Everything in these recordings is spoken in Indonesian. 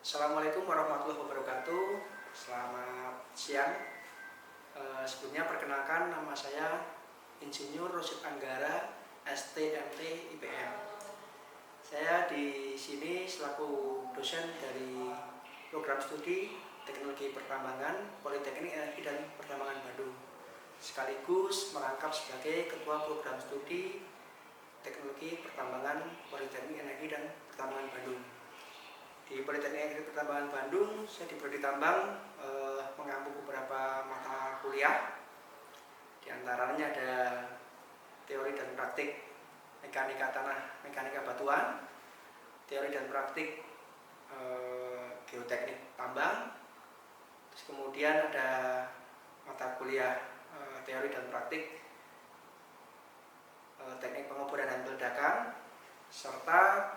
Assalamualaikum warahmatullahi wabarakatuh. Selamat siang. Sebelumnya perkenalkan, nama saya Insinyur Rosid Anggara, STMT IPM. Saya di sini selaku dosen dari program studi Teknologi Pertambangan Politeknik Energi dan Pertambangan Bandung, sekaligus merangkap sebagai Ketua Program Studi Teknologi Pertambangan Politeknik Energi dan Pertambangan Bandung. Di Politeknik Energi Pertambangan Bandung, saya di Prodi Tambang mengampu beberapa mata kuliah. Di antaranya ada teori dan praktik mekanika tanah, mekanika batuan, teori dan praktik geoteknik tambang. Terus kemudian ada mata kuliah teori dan praktik teknik pengoboran dan peledakan, serta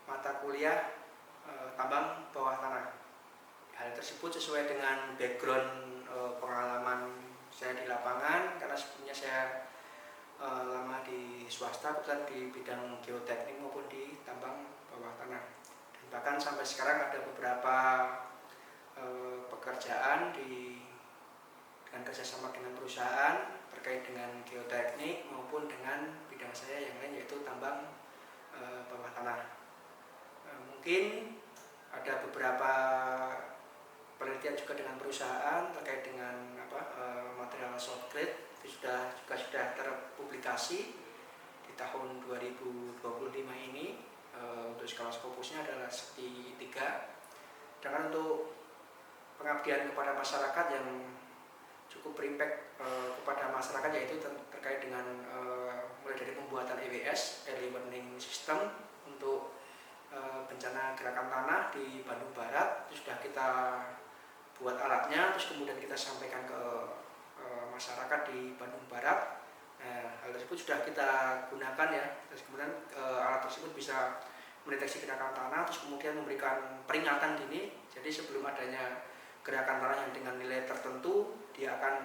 mata kuliah tambang bawah tanah. Hal tersebut sesuai dengan background pengalaman saya di lapangan, karena sebelumnya saya lama di swasta, kebetulan di bidang geoteknik maupun di tambang bawah tanah. Dan bahkan sampai sekarang ada beberapa pekerjaan dengan kerjasama dengan perusahaan terkait dengan geoteknik maupun dengan bidang saya yang lain, yaitu tambang bawah tanah. Mungkin ada beberapa penelitian juga dengan perusahaan terkait dengan material soft grade, itu sudah terpublikasi di tahun 2025 ini. Untuk skala Scopusnya adalah segi 3. Sedangkan untuk pengabdian kepada masyarakat yang cukup berimpact kepada masyarakat, yaitu terkait dengan mulai dari pembuatan EWS, Early Warning System, untuk bencana gerakan tanah di Bandung Barat. Itu sudah kita buat alatnya, terus kemudian kita sampaikan ke masyarakat di Bandung Barat. Hal tersebut sudah kita gunakan ya. Terus kemudian alat tersebut bisa mendeteksi gerakan tanah, terus kemudian memberikan peringatan dini. Jadi sebelum adanya gerakan tanah yang dengan nilai tertentu, dia akan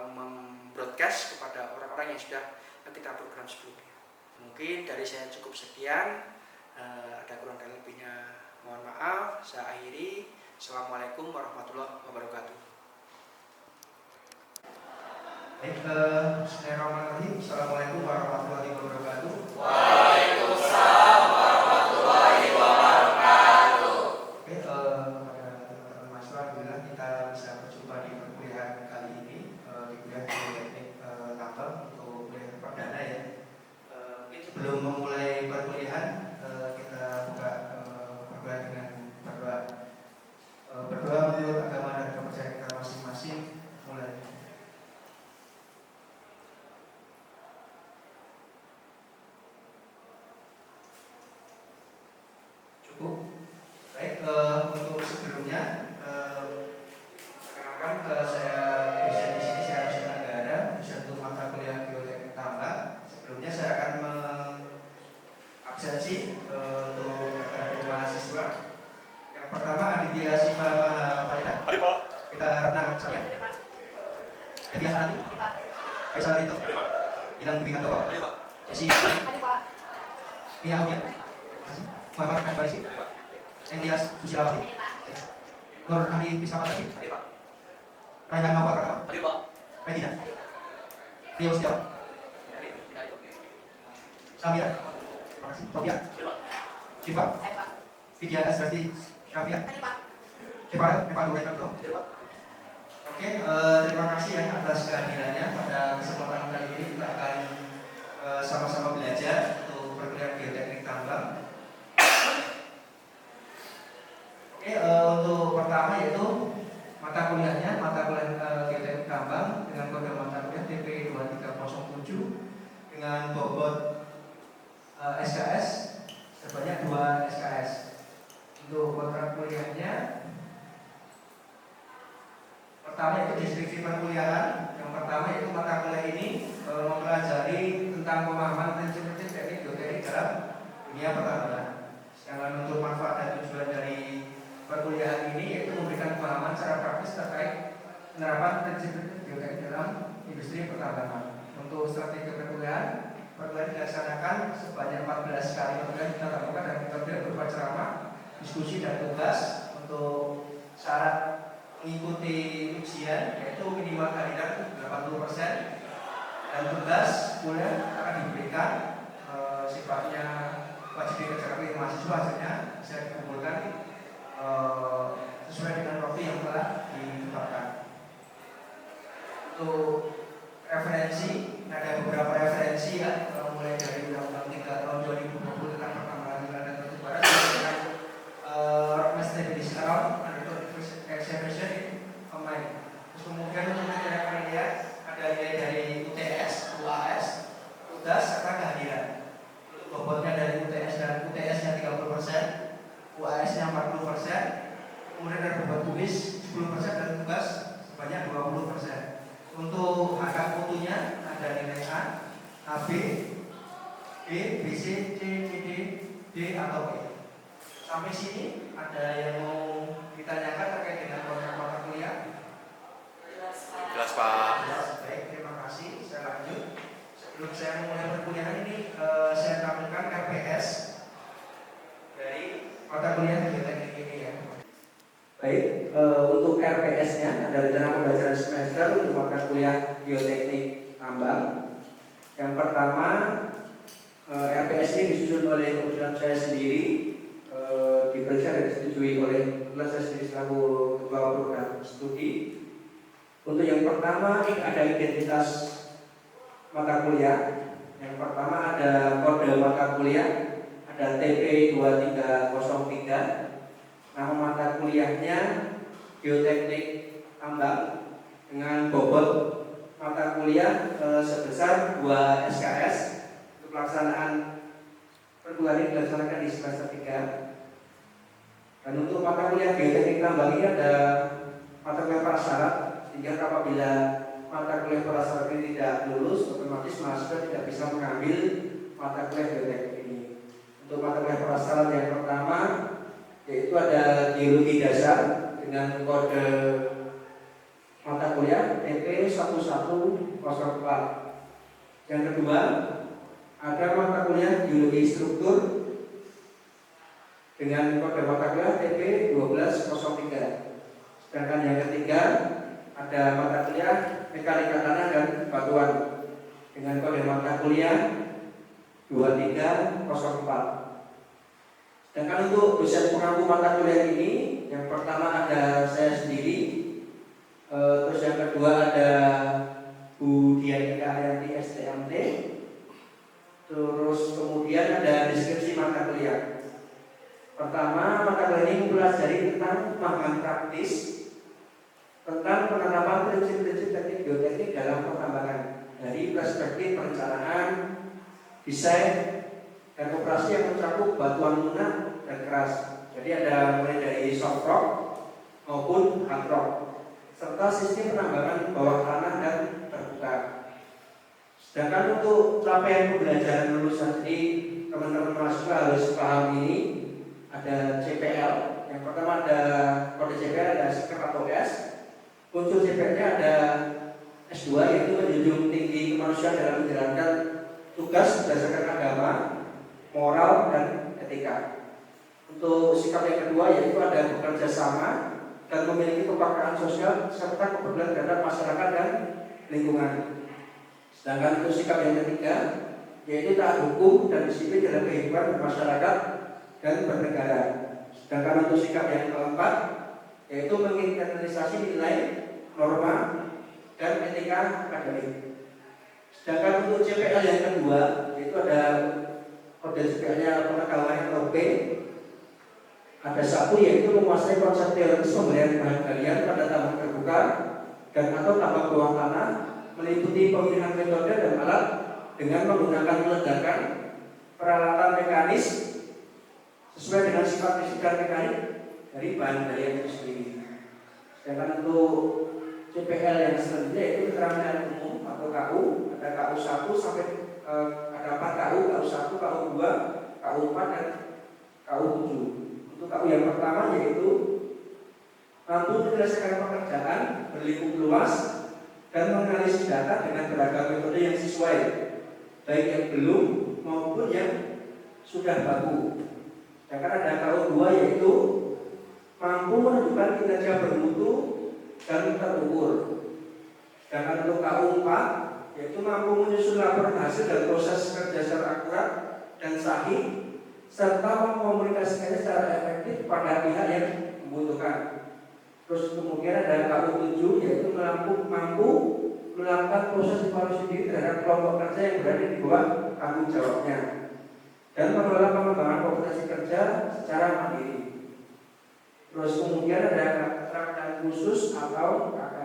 membroadcast kepada orang-orang yang sudah kita program sebelumnya. Mungkin dari saya cukup sekian. Ada kurang dan lebihnya mohon maaf. Saya akhiri. Assalamualaikum warahmatullahi wabarakatuh. Bismillahirrahmanirrahim. Assalamualaikum warahmatullahi wabarakatuh. Waalaikumsalam warahmatullahi wabarakatuh. Pada teman-teman mahasiswa, alhamdulillah kita bisa berjumpa di perkuliahan kali ini, di kuliah geoteknik tambang untuk kuliah perdana ya. Mungkin sebelum memulai perkuliahan, kita buka perkuliahan dengan berdoa. Berdoa menurut agama dan kepercayaan kita masing-masing. Mulai. Cukup. Baik, untuk sebelumnya, perkenalkan saya dosen di sini, saya Rosid Anggara, dosen untuk mata kuliah geoteknik tambang. Sebelumnya saya akan mengabsensi untuk adik mahasiswa. Yang pertama Aditya Siva Faida. Kita renang saja. Aditya Sanati. Faisal Rito. Ilang Budi Handoko. Jesse. Mia Audia. Muhammad Akbarisi. Endias Susilawati. Nur Hadi Pisawati. Rayhan Mawar. Medina. Rio Setiawan. Samira. Terima kasih. Topia. Siva. Vidya Asrati Syafia. Siva. Oke, terima kasih ya atas kehadirannya. Pada kesempatan kali ini kita akan sama-sama belajar untuk perkuliahan geoteknik tambang. Oke, untuk pertama yaitu mata kuliahnya, mata kuliah geoteknik tambang dengan kode mata kuliah TP 2307 dengan bobot SKS sebanyak 2 SKS. Untuk mata kuliahnya pertama yaitu deskripsi perkuliahan. Yang pertama yaitu mata kuliah ini mempelajari tentang pemahaman prinsip-prinsip teknik geoteknik dalam dunia pertambangan. Sedangkan untuk manfaat dan tujuan dari perkuliahan ini yaitu memberikan pemahaman secara praktis terkait penerapan prinsip-prinsip geoteknik dalam industri pertambangan. Untuk strategi perkuliahan dilaksanakan sebanyak 14 kali perkuliahan kita lakukan dan kita berupa ceramah diskusi dan tugas. Untuk syarat mengikuti ujian yaitu minimal kehadiran 80%, dan tugas kuliah akan diberikan sifatnya wajib dikerjakan oleh mahasiswa, hasilnya bisa dikumpulkan sesuai dengan waktu yang telah ditetapkan. Untuk referensi, ada beberapa referensi ya, mulai dari Undang-Undang 3 tahun 2020 tentang pertambangan mineral dan batu bara dengan Stability Around Exhibition in Online. Terus kemudian untuk nilai penilaian ada nilai dari UTS, UAS, tugas serta kehadiran. Bobotnya dari UTS dan UTS-nya 30%, UAS-nya 40%, kemudian ada bobot tulis 10% dan tugas sebanyak 20%. Untuk angka mutunya ada nilai A, AB, B, BC, C, CD, D atau E. Sampai sini ada yang mau ditanyakan terkait dengan kontrak mata kuliah? Jelas Pak. Jelas, baik, terima kasih. Saya lanjut. Sebelum saya mulai perkuliahan ini, saya tampilkan RPS dari mata kuliah geoteknik ini ya. Baik, untuk RPS-nya ada rencana pembelajaran semester untuk mata kuliah geoteknik tambang. Yang pertama, RPS ini disusun oleh kebetulan saya sendiri, diperiksa dan disetujui oleh saya sendiri selaku ketua program studi. Untuk yang pertama, ini ada identitas mata kuliah. Yang pertama ada kode mata kuliah, ada TP2303. Nama mata kuliahnya Geoteknik Tambang dengan bobot mata kuliah sebesar 2 SKS. Untuk pelaksanaan perkuliahan ini dilaksanakan di semester 3. Dan untuk mata kuliah Geoteknik Tambang ini ada mata kuliah prasyarat, sehingga apabila mata kuliah prasyarat ini tidak lulus, otomatis mahasiswa tidak bisa mengambil mata kuliah geoteknik ini. Untuk mata kuliah prasyarat yang pertama yaitu ada geologi dasar dengan kode mata kuliah TP1104. Yang kedua ada mata kuliah geologi struktur dengan kode mata kuliah TP1203. Sedangkan yang ketiga ada mata kuliah mekanika tanah dan batuan dengan kode mata kuliah 2304. Sedangkan untuk dosen pengampu mata kuliah ini, yang pertama ada saya sendiri, terus yang kedua ada Bu Dianika Arianti STMT, terus kemudian ada deskripsi mata kuliah. Pertama, mata kuliah ini mempelajari tentang pemahaman praktis tentang penerapan prinsip-prinsip teknik geoteknik dalam pertambangan dari perspektif perencanaan, desain, dan operasi yang mencakup batuan lunak dan keras. Jadi ada mulai dari soft rock maupun hard rock, serta sistem penambangan bawah tanah dan terbuka. Sedangkan untuk capaian pembelajaran lulusan ini, teman-teman mahasiswa harus paham ini. Ada CPL, yang pertama ada kode CPL, ada skep atau S. Unsur CPL-nya ada S2, yaitu menjunjung tinggi kemanusiaan dalam menjalankan tugas berdasarkan agama, moral, dan etika. Untuk sikap yang kedua yaitu ada bekerja sama dan memiliki kepekaan sosial serta kepedulian terhadap masyarakat dan lingkungan. Sedangkan untuk sikap yang ketiga yaitu taat hukum dan disiplin dalam kehidupan bermasyarakat dan bernegara. Sedangkan untuk sikap yang keempat yaitu menginternalisasi nilai, norma, dan etika akademik. Sedangkan untuk CPL yang kedua yaitu ada kode CPL-nya pengetahuan atau P. Ada satu yaitu menguasai konsep teoritis pemberian bahan galian pada tambang terbuka dan atau tambang bawah tanah, meliputi pemilihan metode dan alat dengan menggunakan ledakan, peralatan mekanis sesuai dengan sifat fisik dan mekanik dari bahan galian itu sendiri. Sedangkan untuk CPL yang selanjutnya yaitu keterampilan umum atau KU, ada KU 1 sampai ada 4 KU, KU 1, KU 2, KU 4 dan KU 7. Untuk KU yang pertama yaitu mampu menyelesaikan pekerjaan berlingkup luas dan menganalisis data dengan beragam metode yang sesuai, baik yang belum maupun yang sudah baku. Sedangkan ada KU2 yaitu mampu menunjukkan kinerja bermutu dan terukur. Sedangkan untuk KU4 yaitu mampu menyusun laporan hasil dan proses kerja secara akurat dan sahih serta mengkomunikasikannya secara efektif pada pihak yang membutuhkan. Terus kemudian ada KU7 yaitu mampu melakukan proses evaluasi diri terhadap kelompok kerja yang berada di bawah tanggung jawabnya dan mengelola pengembangan kompetensi kerja secara mandiri. Terus kemudian ada keterampilan khusus atau KK.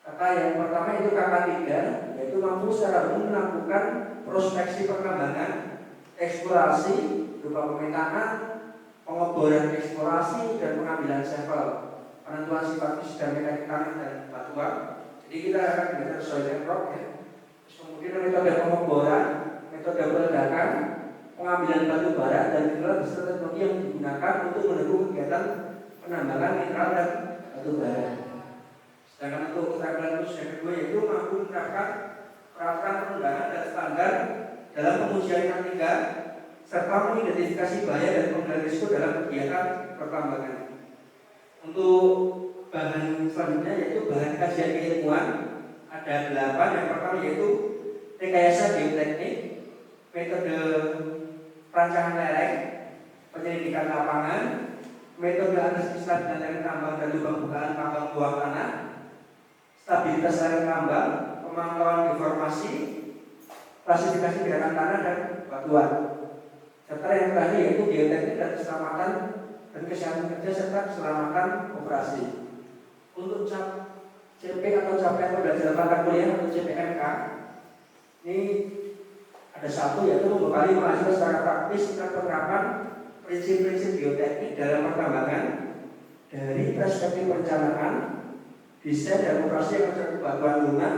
KK yang pertama itu KK3 yaitu mampu secara umum melakukan prospeksi perkembangan, eksplorasi berupa pemetaan, pengeboran eksplorasi dan pengambilan sampel, penentuan sifat fisik dan mekanik tanah dan batuan. Jadi kita akan belajar soil and rock ya. Terus kemudian metode pengeboran, metode peledakan, pengambilan batu bara dan mineral beserta teknologi yang digunakan untuk mendukung kegiatan penambangan mineral dan batu bara. Sedangkan untuk keterampilan khusus yang kedua yaitu mampu menerapkan peraturan perundangan dan standar dalam pengujian teknika serta mengidentifikasi bahaya dan pengendalian risiko dalam kegiatan pertambangan. Untuk bahan selanjutnya yaitu bahan kajian keilmuan ada 8. Yang pertama yaitu rekayasa geoteknik, metode perancangan lereng, penyelidikan lapangan, metode analisis dan lereng tambang dan lubang bukaan tambang bawah tanah, stabilitas lereng tambang, pemantauan deformasi, klasifikasi gerakan tanah dan batuan. Serta yang terakhir yaitu geoteknik dan keselamatan dan kesehatan kerja serta keselamatan operasi. Untuk CP atau capaian pembelajaran mata kuliah atau CPMK ini ada satu yaitu membekali mahasiswa secara praktis tentang penerapan prinsip-prinsip geoteknik dalam pertambangan dari perspektif perencanaan, desain dan operasi yang mencakup batuan lunak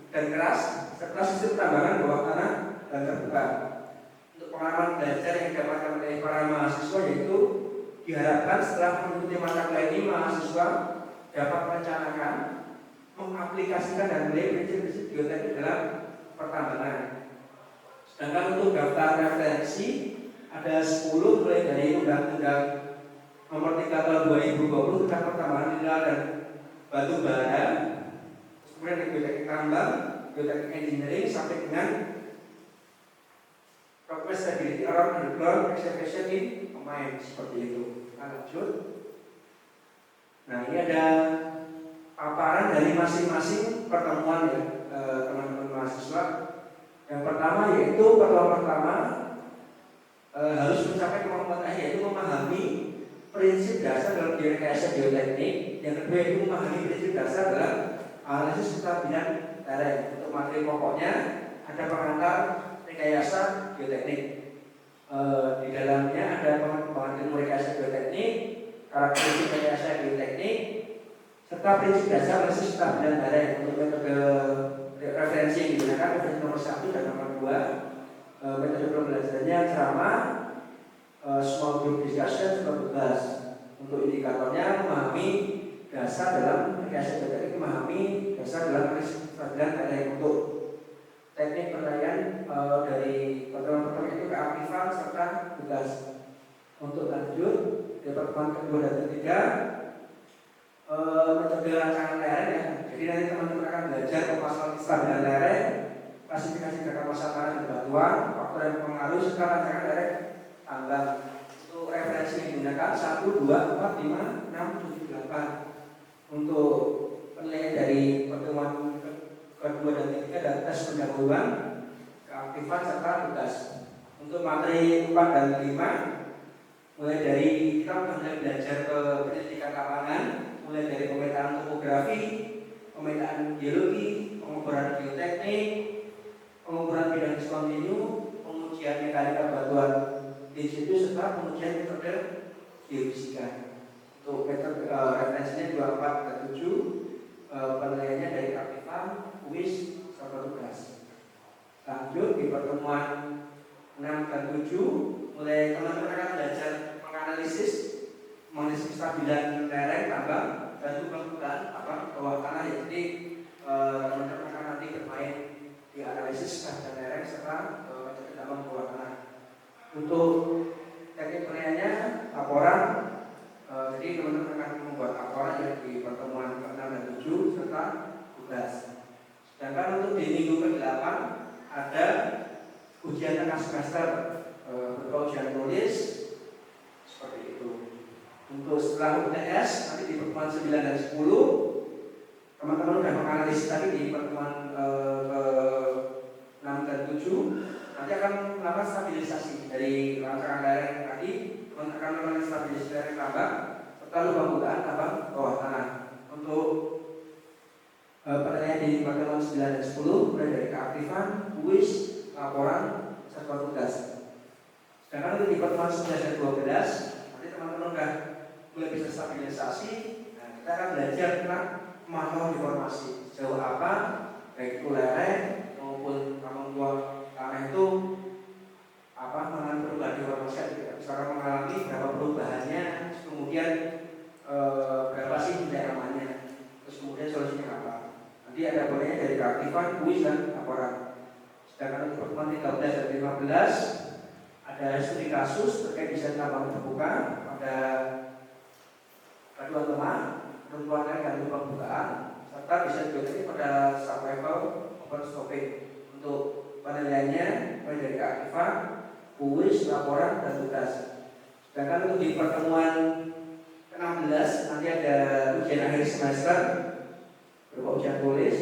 dan keras serta sistem pertambangan bawah tanah dan terbuka. Untuk pengalaman belajar yang didapatkan oleh para mahasiswa yaitu diharapkan setelah mengikuti mata kuliah ini mahasiswa dapat merencanakan, mengaplikasikan dan menilai prinsip-prinsip geoteknik dalam pertambangan. Sedangkan untuk daftar referensi ada 10 mulai dari Undang-Undang Nomor 3 Tahun 2020 tentang pertambangan mineral dan batu bara, kemudian geoteknik tambang, geoteknik engineering sampai dengan progress stability around underground excavation in mine seperti itu. Kita lanjut. Nah ini ada paparan dari masing-masing pertemuan ya teman-teman mahasiswa. Yang pertama yaitu pertemuan pertama harus mencapai kemampuan yaitu memahami prinsip dasar dalam rekayasa geoteknik. Yang kedua yaitu memahami prinsip dasar dalam analisis kestabilan lereng. Untuk materi pokoknya ada pengantar rekayasa geoteknik. Di dalamnya ada pengembangan ilmu rekayasa geoteknik, karakteristik rekayasa geoteknik, serta prinsip dasar analisis kestabilan lereng. Untuk metode referensi yang digunakan referensi nomor 1 dan nomor 2. Metode pembelajarannya ceramah, small group discussion, serta tugas. Untuk indikatornya memahami dasar dalam rekayasa geoteknik, memahami dasar dalam analisis kestabilan lereng. Untuk teknik penilaian dari pertemuan pertama itu keaktifan serta tugas. Untuk lanjut di pertemuan kedua dan ketiga metode rancangan lereng ya. Jadi nanti teman-teman akan belajar pemasaran kestabilan lereng, klasifikasi gerakan massa tanah dan batuan, faktor yang mempengaruhi serta rancangan lereng tambang. Untuk referensi yang digunakan 1, 2, 4, 5, 6, 7, 8. Untuk penilaian dari pertemuan kedua dan ketiga dan tes pendahuluan, keaktifan serta tugas. Untuk materi 4 dan 5 mulai dari kita mulai belajar ke pendidikan lapangan, mulai dari pemetaan topografi, pemetaan geologi, pengeboran geoteknik, pengeboran bidang kontinu, pengujian mekanika batuan di situ serta pengujian metode geofisika. Untuk metode referensinya 24 dan 7, penilaiannya dari aktifan, kuis, serta tugas. Lanjut di pertemuan 6 dan 7 mulai teman-teman akan belajar menganalisis kestabilan lereng tambang dan lubang-lubang bawah tanah ya. Jadi teman-teman akan nanti bermain di analisis kestabilan lereng serta metode tambang bawah tanah. Untuk teknik ujian tengah semester berupa ujian tulis seperti itu. Untuk setelah UTS nanti di pertemuan 9 dan 10 teman-teman sudah menganalisis tadi di pertemuan ke 6 dan 7 nanti akan melakukan stabilisasi dari rangkaian lereng tadi, akan melakukan stabilisasi lereng tambang serta lubang bukaan tambang bawah tanah. Untuk penilaian di pertemuan 9 dan 10 mulai dari keaktifan, kuis, laporan, serta tugas. Sedangkan untuk di pertemuan 11 dan 12 nanti teman-teman sudah mulai bisa stabilisasi. Nah, kita akan belajar tentang pemantauan informasi sejauh apa baik itu lereng maupun tambang tanah itu mengalami perubahan informasi, misalkan mengalami berapa perubahannya, kemudian berapa sih nilai amannya, terus kemudian solusinya apa. Nanti ada poinnya dari keaktifan, kuis, dan laporan. Sedangkan untuk pertemuan 13 dan 15 ada studi kasus terkait desain tambang terbuka, ada aduan lemah, penentuan dan lubang bukaan, serta desain geoteknik pada survival open stopping. Untuk penilaiannya mulai dari keaktifan, kuis, laporan, dan tugas. Sedangkan untuk di pertemuan ke-16 nanti ada ujian akhir semester berupa ujian tulis.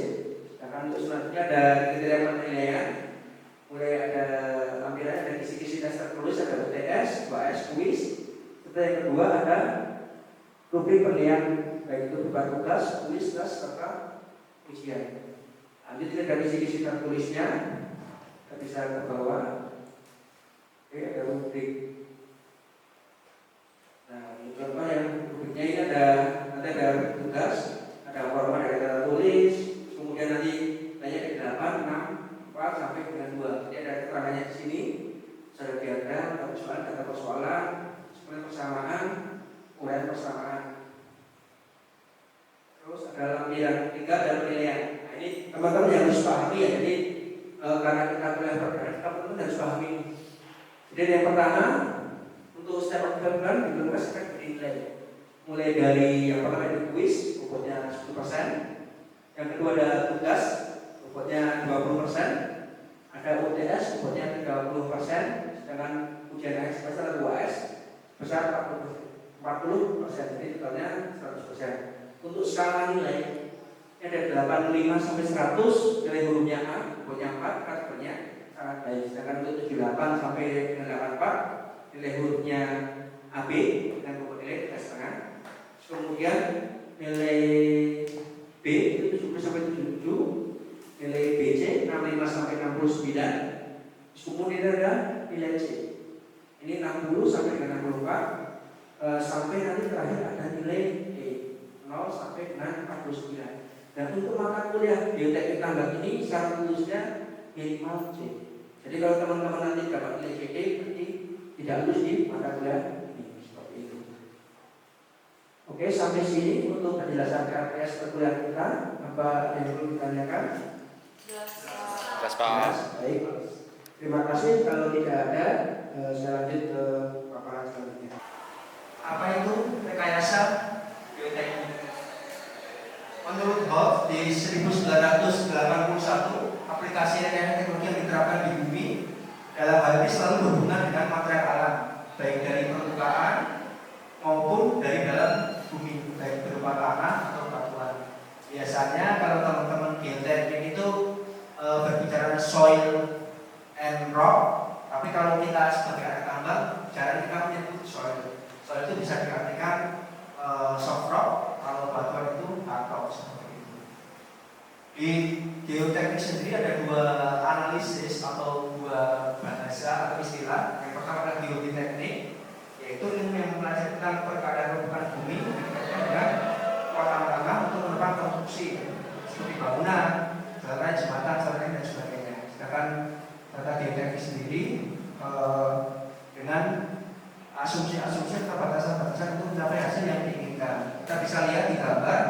Sedangkan untuk selanjutnya ada kriteria penilaian, mulai ada tampilan dari kisi-kisi tes tertulis, ada UTS, UAS, kuis. Serta yang kedua ada rubrik penilaian baik itu berupa tugas, kuis, tes, serta ujian. Nanti dari kisi-kisi tertulisnya kita bisa ke bawah. Oke, ada rubrik. Nah, contoh yang rubriknya ini nanti ada tugas, ada format dari data tulis, kemudian nanti tanya dari 8, 6, 4 sampai dengan 2. Jadi ada keterangannya di sini, ada diagram, ada persoalan, data persoalan, kemudian persamaan, uraian persamaan. Terus ada lampiran 3 dan penilaian. Nah, ini teman-teman yang harus pahami ya. Jadi karena kita kuliah perdana, teman-teman harus pahami. Jadi yang pertama untuk step development di kelas akan dinilai mulai dari yang pertama itu kuis, bobotnya 10%. Yang kedua ada tugas, bobotnya 20%. Ada UTS, bobotnya 30%. Sedangkan ujian akhir semester atau UAS besar 40%. Jadi totalnya 100%. Untuk skala nilai ini ada 85 sampai 100, nilai hurufnya A, bobotnya 4, kategorinya sangat baik. Sedangkan untuk 78 sampai dengan 84 nilai hurufnya AB dan bobot nilai 3,5. Kemudian nilai B itu 70 sampai 77, nilai BC 65 sampai 69. Kemudian ada nilai C. Ini 60 sampai dengan 64, sampai nanti terakhir ada nilai D 0 sampai dengan 49. Dan untuk mata kuliah geoteknik tambang ini syarat lulusnya minimal C. Jadi kalau teman-teman nanti dapat nilai CD berarti tidak lulus di mata kuliah ini, seperti itu. Oke, sampai sini untuk penjelasan KPS perkuliahan kita. Apa yang perlu ditanyakan? Jelas Pak. Baik. Terima kasih. Kalau tidak ada, saya lanjut ke paparan selanjutnya. Apa itu rekayasa geoteknik? Menurut Hoff di 1981, aplikasi rekayasa teknologi yang diterapkan di bumi dalam hal ini selalu berhubungan dengan material alam, baik dari permukaan maupun dari dalam bumi, baik berupa tanah atau batuan. Biasanya kalau teman-teman geoteknik itu berbicara soil and rock, tapi kalau kita sebagai anak tambang, jarang kita menyebut soil. Soil itu bisa diartikan soft rock, kalau batuan itu hard rock, seperti itu. Di geoteknik sendiri ada dua analisis atau dua bahasa atau istilah. Yang pertama adalah geoteknik, yaitu ilmu yang mempelajari tentang perkeadaan permukaan bumi dikaitkan dengan kekuatan tanah untuk menopang konstruksi seperti bangunan, jalan, jembatan, saluran dan sebagainya. Sedangkan data geoteknik sendiri dengan asumsi-asumsi atau batasan-batasan untuk mencapai hasil yang diinginkan. Kita bisa lihat di gambar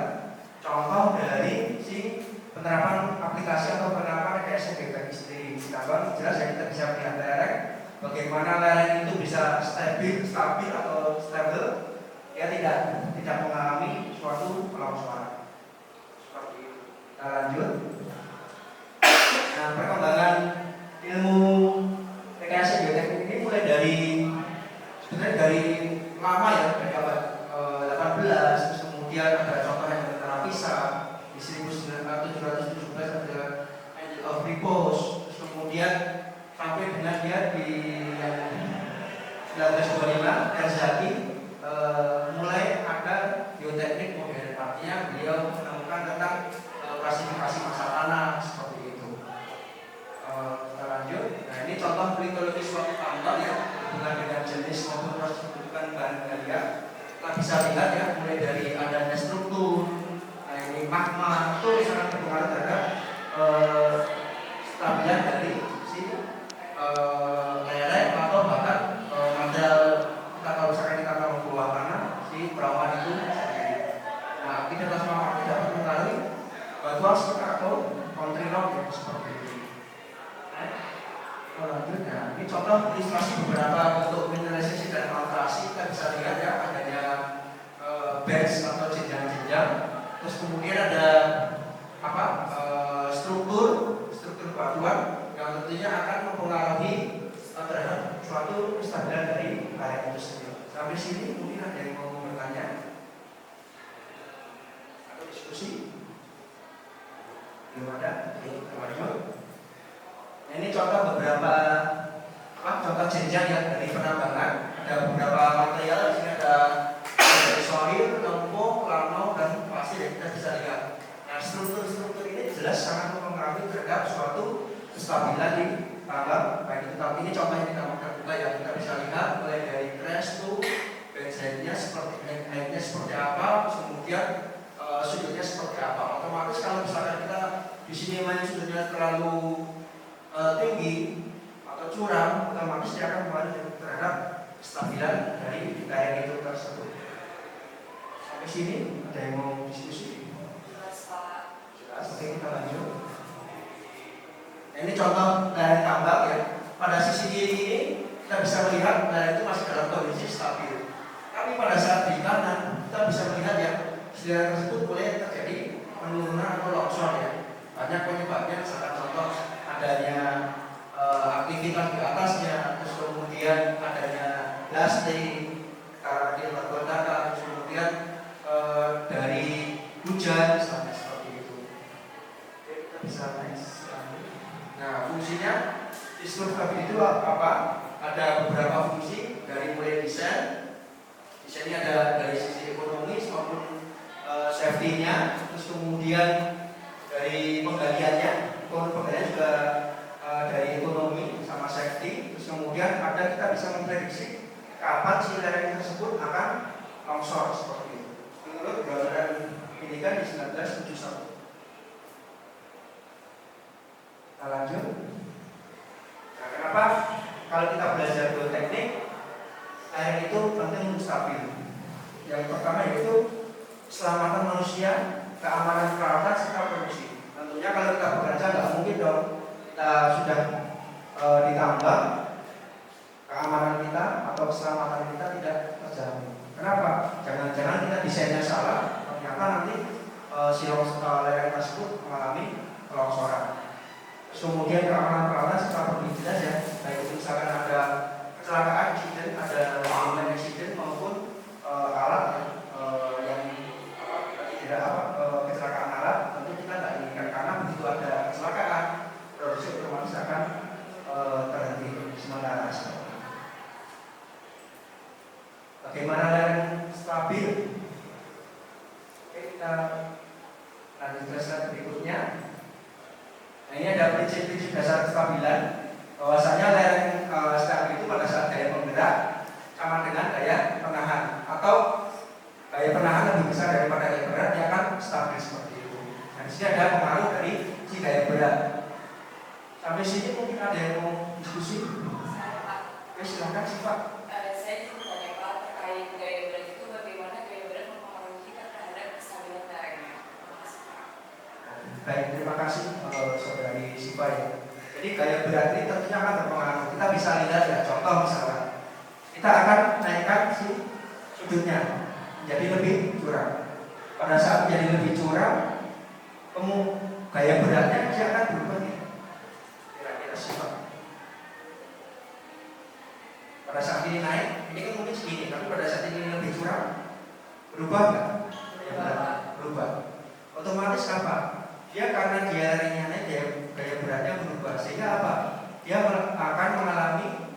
contoh dari si penerapan aplikasi atau penerapan rekayasa geoteknik sendiri. Di gambar jelas ya, kita bisa melihat lereng, bagaimana lereng itu bisa stabil atau stable, ya tidak mengalami suatu longsoran. Seperti itu. Kita lanjut. Nah, perkembangan ilmu kemudian dia di 1925 Herzaki mulai ada geoteknik modern, artinya beliau menemukan tentang klasifikasi masa tanah seperti itu. Kita lanjut. Nah, ini contoh litologi suatu tambang ya, hubungan dengan jenis maupun proses pembentukan bahan galian. Kita bisa lihat ya, mulai dari adanya struktur, nah ini magma itu sangat berpengaruh terhadap stabilan dari si lereng atau bahkan material kita kalau misalkan kita taruh bawah tanah si perawan itu sendiri. Nah, aktivitas magma dapat mempengaruhi batuan atau country rock ya, seperti itu. Lanjutnya, ini contoh ilustrasi beberapa bentuk mineralisasi dan alterasi. Kita bisa lihat ya, adanya bands atau jenjang-jenjang. Terus kemudian ada apa? Struktur batuan yang tentunya akan mempengaruhi terhadap suatu kestabilan dari area itu sendiri. Sampai sini mungkin ada yang mau bertanya atau diskusi? Belum ada? Oke, lanjut. Nah, ini contoh beberapa contoh jenjang ya dari penambangan. Ada beberapa material, di sini ada dari soil, lempung, lano, dan pasir. Kita bisa lihat. Nah, struktur ini jelas sangat mempengaruhi terhadap suatu kestabilan di tambang. Baik itu tambang ini contohnya di tambang terbuka ya. Kita bisa lihat mulai dari crash to benchheadnya seperti headnya seperti apa, terus kemudian sudutnya seperti apa. Otomatis kalau misalkan kita di sini main sudutnya terlalu tinggi atau curam, otomatis dia akan mempengaruhi terhadap kestabilan dari lereng itu tersebut. Sampai sini ada yang mau diskusi? Jelas Pak. Jelas. Oke, kita lanjut. Nah, ini contoh lereng tambak ya. Pada sisi kiri ini kita bisa melihat lereng itu masih dalam kondisi stabil. Tapi pada saat di kanan kita bisa melihat ya, di lereng tersebut boleh terjadi penurunan atau longsor ya. Banyak penyebabnya, misalkan contoh adanya aktivitas di atasnya, terus kemudian adanya blasting karena dia terbakar, terus kemudian dari hujan sampai seperti itu. Oke, kita bisa next. Nah, fungsinya struktur itu apa? Ada beberapa fungsi dari mulai desain. Desainnya ada dari sisi ekonomis maupun safety-nya, terus kemudian dari penggaliannya, penggalian juga dari ekonomi sama safety. Terus kemudian ada kita bisa memprediksi kapan si lereng tersebut akan longsor seperti itu. Menurut gambaran ini kan di 1971. Kita lanjut. Nah, kenapa kalau kita belajar geoteknik, lereng itu penting untuk stabil. Yang pertama yaitu keselamatan manusia, keamanan perawatan serta produksi. Tentunya kalau kita bekerja nggak mungkin dong kita sudah ditambah keamanan kita atau keselamatan kita tidak terjamin. Kenapa? Jangan-jangan kita desainnya salah, ternyata nanti si lereng tersebut mengalami kelongsoran. Kemudian keamanan perawatan serta produktivitas ya, baik misalkan ada kecelakaan insiden, ada human accident maupun alat yang tidak kecelakaan alat, tentu kita tidak inginkan karena begitu ada kecelakaan produksi otomatis akan terhenti sementara. Bagaimana lereng stabil? Oke, kita lanjut ke slide berikutnya. Nah, ini ada prinsip-prinsip dasar kestabilan. Bahwasanya lereng stabil itu pada saat gaya penggerak sama dengan gaya penahan, atau gaya penahan lebih besar daripada gaya berat, dia akan stabil seperti itu. Dan di sini ada pengaruh dari si gaya berat. Sampai sini mungkin ada yang mau diskusi? Saya Pak. Oke, silakan sih Pak. Saya juga tanya Pak terkait gaya berat itu bagaimana gaya berat mempengaruhi kita terhadap kestabilan lerengnya. Terima kasih Pak. Baik, terima kasih saudari Siva ya. Jadi gaya berat ini tentunya akan berpengaruh. Kita bisa lihat ya, contoh misalnya kita akan naikkan si sudutnya menjadi lebih curam. Pada saat menjadi lebih curam, gaya beratnya dia akan berubah nih. Kira-kira Siva. Pada saat ini naik, ini kan mungkin segini, tapi pada saat ini lebih curam, berubah nggak? Berubah. Otomatis apa? Dia karena dia lerengnya naik, gaya beratnya berubah. Sehingga apa? dia akan mengalami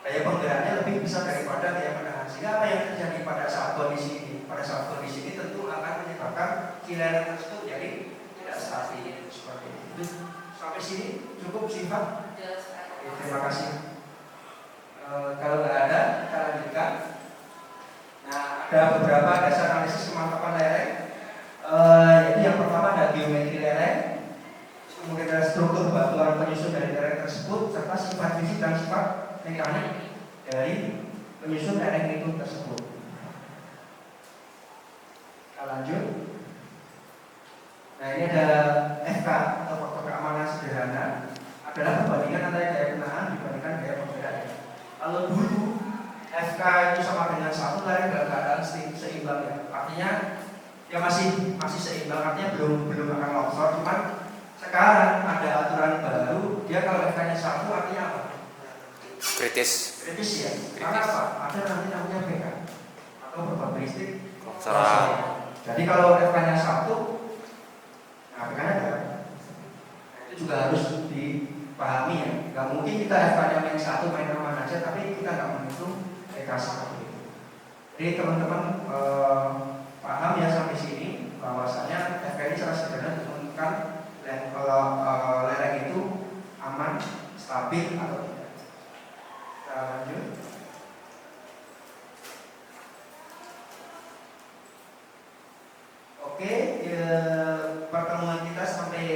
daya penggeraknya lebih besar daripada daya penahan. Sehingga apa yang terjadi pada saat kondisi ini? Pada saat kondisi ini tentu akan menyebabkan kilaran tersebut jadi tidak stabil seperti itu. Sampai sini cukup sih Pak. Jelas. Terima kasih. Kalau nggak ada, kita lanjutkan. Nah, ada beberapa dasar analisis kemantapan lereng. Yaitu yang pertama ada geometri lereng, kemudian ada struktur batuan penyusun dari lereng tersebut, serta sifat fisik dan sifat mekanik dari penyusun lereng itu tersebut. Kita lanjut. Nah, ini ada FK atau faktor keamanan sederhana, adalah perbandingan antara gaya penahan dibandingkan gaya penggerak. Kalau dulu FK itu sama dengan 1, lereng dalam keadaan seimbang ya. Artinya ya masih seimbang, artinya belum akan longsor. Cuman sekarang ada aturan baru, dia kalau FK-nya 1 artinya apa? Kritis Ya. Karena apa? Ada nanti namanya PK atau probabilistik longsoran. Jadi kalau FK-nya 1, nah PK-nya ada. Nah, itu juga harus dipahami ya. Gak mungkin kita FK-nya main 1 main aman aja, tapi kita nggak menghitung PK 1 itu. Jadi teman-teman paham ya sampai sini bahwasanya FK ini secara sederhana untuk menentukan kalau lereng itu aman, stabil atau tidak. Kita lanjut. Oke, pertemuan kita sampai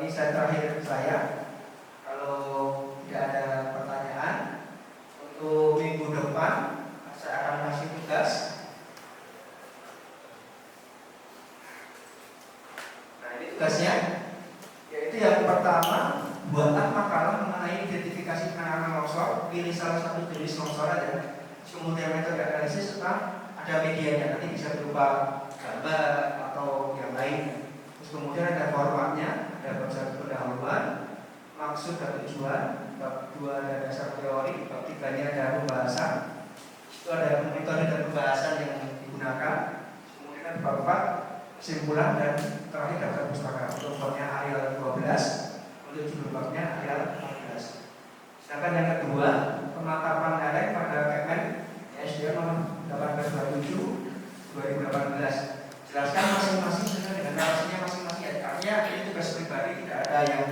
ini saya terakhir saya. Kalau tidak ada pertanyaan, untuk minggu depan saya akan kasih tugas. Nah, ini tugasnya, yaitu yang pertama, buatlah makalah mengenai identifikasi penanganan longsor, pilih salah satu jenis longsor aja, kemudian metode analisis serta ada medianya, nanti bisa berupa gambar atau yang lain. Terus kemudian ada formatnya, ada bab 1 pendahuluan, maksud dan tujuan, bab 2 ada dasar teori, bab 3-nya ada pembahasan, itu ada metode dan pembahasan yang digunakan, kemudian ada bab 4 kesimpulan, dan terakhir daftar pustaka. Untuk babnya Arial 12, untuk judul babnya Arial 14. Sedangkan yang kedua, pemantapan lereng pada Kemen SDM nomor 1827/2018. Jelaskan masing-masing dengan narasinya masing-masing. Artinya ini tugas pribadi, tidak ada yang